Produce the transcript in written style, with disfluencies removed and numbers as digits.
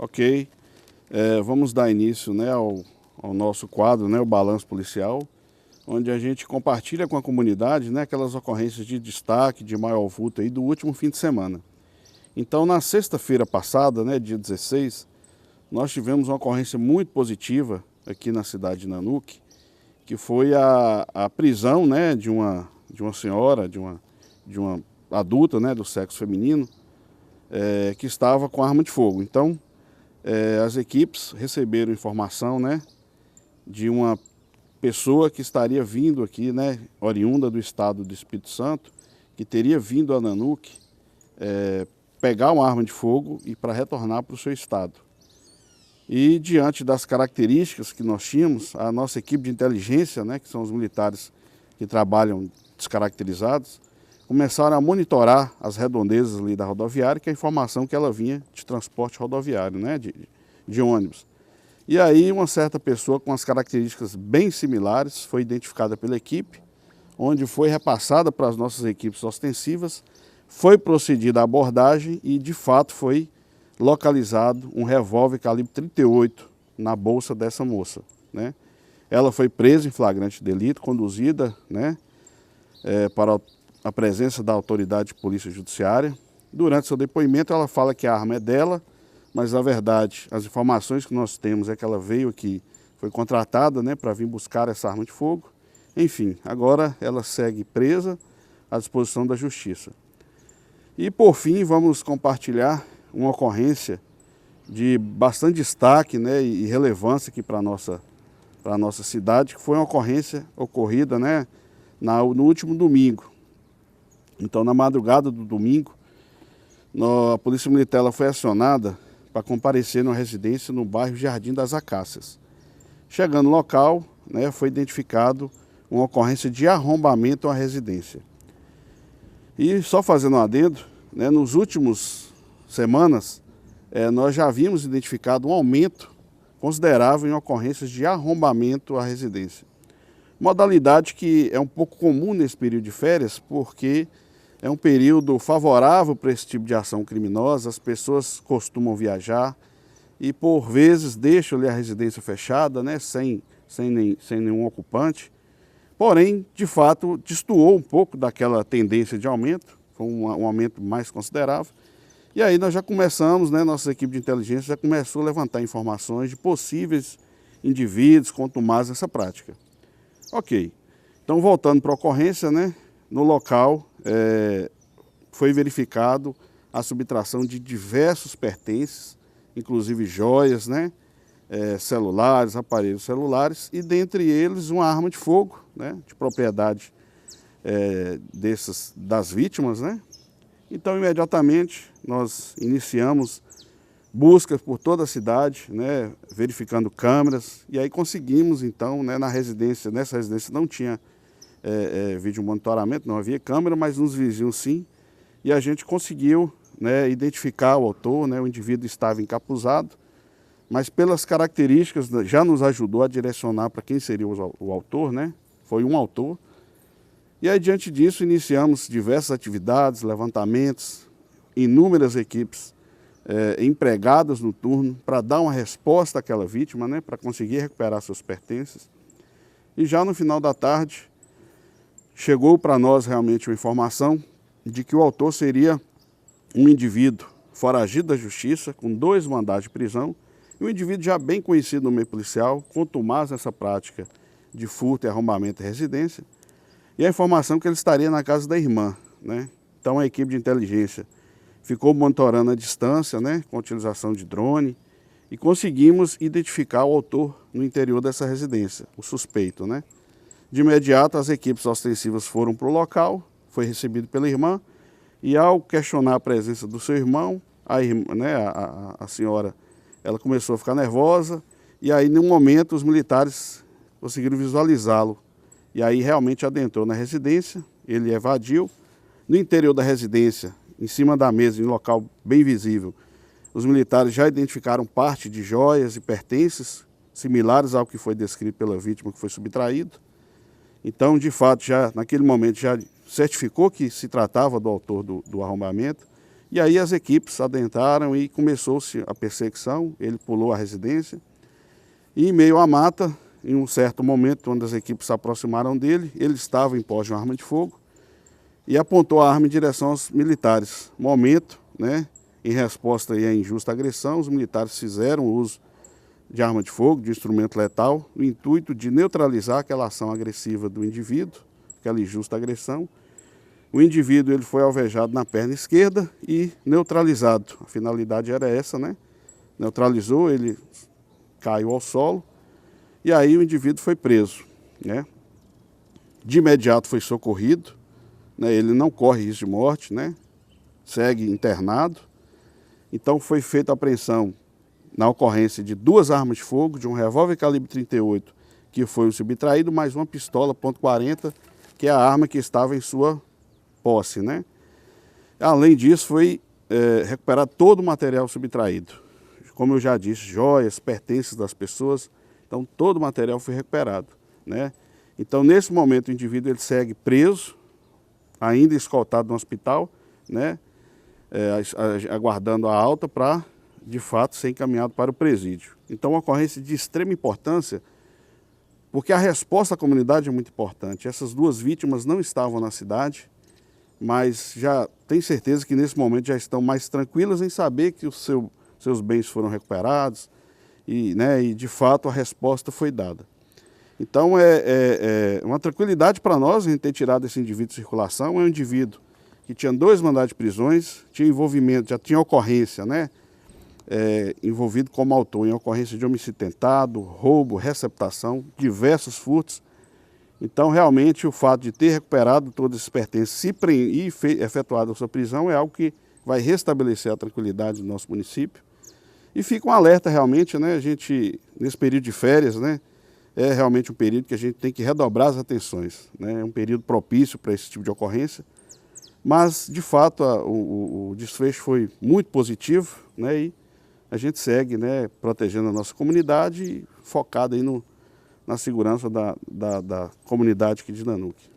Ok, vamos dar início, né, ao nosso quadro, né, o Balanço Policial, onde a gente compartilha com a comunidade, né, aquelas ocorrências de destaque, de maior vulto aí do último fim de semana. Então, na sexta-feira passada, né, dia 16, nós tivemos uma ocorrência muito positiva aqui na cidade de Nanuque, que foi a prisão, né, de uma senhora, de uma adulta, né, do sexo feminino, que estava com arma de fogo. Então, as equipes receberam informação, né, de uma pessoa que estaria vindo aqui, né, oriunda do estado do Espírito Santo, que teria vindo a Nanuque pegar uma arma de fogo e para retornar para o seu estado. E diante das características que nós tínhamos, a nossa equipe de inteligência, né, que são os militares que trabalham descaracterizados, começaram a monitorar as redondezas ali da rodoviária, que é a informação que ela vinha de transporte rodoviário, né, de ônibus. E aí uma certa pessoa com as características bem similares foi identificada pela equipe, onde foi repassada para as nossas equipes ostensivas, foi procedida a abordagem e de fato foi localizado um revólver calibre 38 na bolsa dessa moça, né? Ela foi presa em flagrante delito, conduzida, né, para a presença da autoridade de polícia judiciária. Durante seu depoimento ela fala que a arma é dela, mas na verdade as informações que nós temos é que ela veio aqui, foi contratada, né, para vir buscar essa arma de fogo. Enfim, agora ela segue presa à disposição da justiça. E por fim vamos compartilhar uma ocorrência de bastante destaque, né, e relevância aqui para a nossa cidade, que foi uma ocorrência ocorrida, né, no último domingo. Então, na madrugada do domingo, a Polícia Militar ela foi acionada para comparecer numa residência no bairro Jardim das Acácias. Chegando no local, né, foi identificado uma ocorrência de arrombamento à residência. E só fazendo um adendo, né, nos últimos semanas, nós já havíamos identificado um aumento considerável em ocorrências de arrombamento à residência. Modalidade que é um pouco comum nesse período de férias, porque é um período favorável para esse tipo de ação criminosa, as pessoas costumam viajar e por vezes deixam ali a residência fechada, né, sem nenhum ocupante. Porém, de fato, destoou um pouco daquela tendência de aumento, foi um aumento mais considerável. E aí nós já começamos, né, nossa equipe de inteligência já começou a levantar informações de possíveis indivíduos contumazes nessa prática. Ok, então voltando para a ocorrência, né, no local foi verificado a subtração de diversos pertences, inclusive joias, né, celulares, aparelhos celulares, e dentre eles uma arma de fogo, né, de propriedade das vítimas, né. Então, imediatamente, nós iniciamos buscas por toda a cidade, né, verificando câmeras, e aí conseguimos, então, né, nessa residência não tinha vídeo monitoramento, não havia câmera, mas nos vizinhos sim, e a gente conseguiu, né, identificar o autor, né, o indivíduo estava encapuzado, mas pelas características já nos ajudou a direcionar para quem seria o autor, né, foi um autor. E aí, diante disso, iniciamos diversas atividades, levantamentos, inúmeras equipes empregadas no turno para dar uma resposta àquela vítima, né, para conseguir recuperar seus pertences. E já no final da tarde, chegou para nós realmente uma informação de que o autor seria um indivíduo foragido da justiça, com 2 mandados de prisão, e um indivíduo já bem conhecido no meio policial, contumaz nessa prática de furto e arrombamento de residência, e a informação que ele estaria na casa da irmã, né? Então a equipe de inteligência ficou monitorando a distância, né, com a utilização de drone, e conseguimos identificar o autor no interior dessa residência, o suspeito, né? De imediato as equipes ostensivas foram para o local, foi recebido pela irmã, e ao questionar a presença do seu irmão, a senhora ela começou a ficar nervosa, e aí num momento os militares conseguiram visualizá-lo. E aí realmente adentrou na residência, ele evadiu. No interior da residência, em cima da mesa, em local bem visível, os militares já identificaram parte de joias e pertences similares ao que foi descrito pela vítima que foi subtraído. Então, de fato, já naquele momento já certificou que se tratava do autor do arrombamento E aí as equipes adentraram e começou-se a perseguição, ele pulou a residência e em meio à mata, em um certo momento, quando as equipes se aproximaram dele, ele estava em posse de uma arma de fogo e apontou a arma em direção aos militares. Momento, né, em resposta aí à injusta agressão, os militares fizeram uso de arma de fogo, de instrumento letal, no intuito de neutralizar aquela ação agressiva do indivíduo, aquela injusta agressão. O indivíduo ele foi alvejado na perna esquerda e neutralizado. A finalidade era essa, né? Neutralizou, ele caiu ao solo e aí o indivíduo foi preso, né? De imediato foi socorrido, né? Ele não corre risco de morte, né? Segue internado. Então foi feita a apreensão na ocorrência de 2 armas de fogo, de um revólver calibre 38, que foi o subtraído, mais uma pistola .40, que é a arma que estava em sua posse, né? Além disso, foi recuperado todo o material subtraído. Como eu já disse, joias, pertences das pessoas, então todo o material foi recuperado, né? Então, nesse momento, o indivíduo ele segue preso, ainda escoltado no hospital, né? Aguardando a alta para, de fato, ser encaminhado para o presídio. Então, uma ocorrência de extrema importância, porque a resposta da comunidade é muito importante. Essas 2 vítimas não estavam na cidade, mas já tenho certeza que nesse momento já estão mais tranquilas em saber que seus bens foram recuperados e, né, e de fato a resposta foi dada. Então é uma tranquilidade para nós a gente ter tirado esse indivíduo de circulação. É um indivíduo que tinha 2 mandados de prisões, tinha envolvimento, já tinha ocorrência, né, envolvido como autor em ocorrência de homicídio tentado, roubo, receptação, diversos furtos. Então, realmente, o fato de ter recuperado todos esses pertences e efetuado a sua prisão é algo que vai restabelecer a tranquilidade do nosso município. E fica um alerta realmente, né? A gente, nesse período de férias, né? É realmente um período que a gente tem que redobrar as atenções, né? É um período propício para esse tipo de ocorrência. Mas, de fato, o desfecho foi muito positivo, né? E a gente segue, né, protegendo a nossa comunidade e focado aí na segurança da comunidade aqui de Nanuque.